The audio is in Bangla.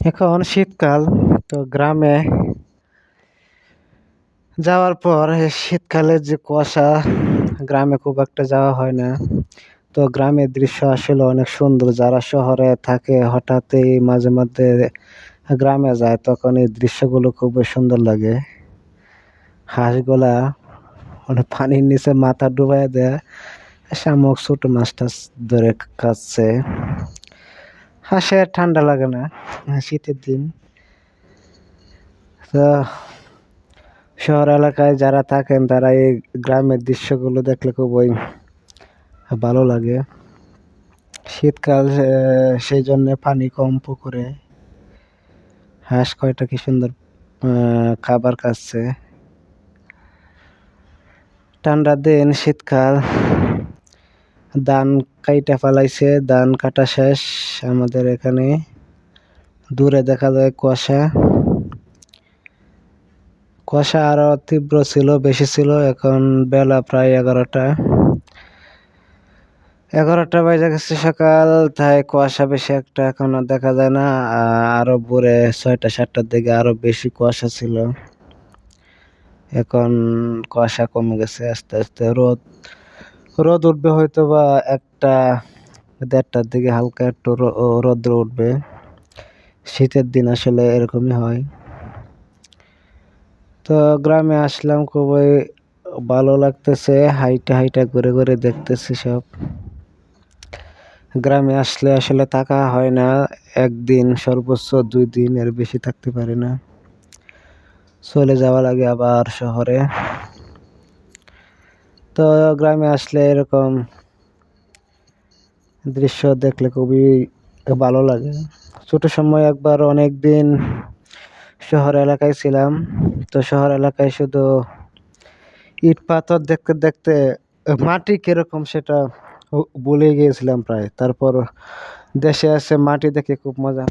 এখন শীতকাল, তো গ্রামে যাওয়ার পর শীতকালে যে কুয়াশা, গ্রামে খুব একটা যাওয়া হয় না। তো গ্রামের দৃশ্য আসলে অনেক সুন্দর। যারা শহরে থাকে হঠাৎই মাঝে মধ্যে গ্রামে যায়, তখন এই দৃশ্যগুলো খুবই সুন্দর লাগে। হাঁসগুলা মানে পানির নিচে মাথা ডুবাইয়া দেয়, শামুক ছোট মাছ টাছ ধরে খাচ্ছে। হাঁসের ঠান্ডা লাগে না শীতের দিন। তো শহর এলাকায় যারা থাকেন তারা এই গ্রামের দৃশ্যগুলো দেখলে খুবই ভালো লাগে। শীতকাল সেই জন্য পানি কম পুকুরে। হাঁস কয়টা কি সুন্দর খাবার খাচ্ছে। ঠান্ডার দিন শীতকাল, ধান কাইটা ফেলাইছে, ধান কাটা শেষ। আমাদের এখানে দূরে দেখা যায় কুয়াশা। কুয়াশা আরো তীব্র ছিল, বেশি ছিল। এখন বেলা প্রায় 11টা বাজে গেছে সকাল, তাই কুয়াশা বেশি একটা এখন আর দেখা যায় না। আরো ভোরে 6টা 7টার দিকে আরো বেশি কুয়াশা ছিল। এখন কুয়াশা কমে গেছে আস্তে আস্তে। রোদ রোদ উঠবে হয়তো বা 1টা 1:30টার দিকে হালকা একটু রোদ্র উঠবে। শীতের দিন আসলে এরকমই হয়। তো গ্রামে আসলাম, খুবই ভালো লাগতেছে। হাইটা হাইটা ঘুরে ঘুরে দেখতেছি সব। গ্রামে আসলে আসলে থাকা হয় না, একদিন সর্বোচ্চ 2 দিন, এর বেশি থাকতে পারি না। চলে যাওয়া লাগে আবার শহরে। তো গ্রামে আসলে এরকম দৃশ্য দেখলে খুবই ভালো লাগে। ছোট সময় একবার অনেক দিন শহর এলাকায় ছিলাম। তো শহর এলাকায় শুধু ইট পাথর দেখতে দেখতে মাটি কিরকম সেটা ভুলে গিয়েছিলাম প্রায়। তারপর দেশে এসে মাটি দেখে খুব মজা।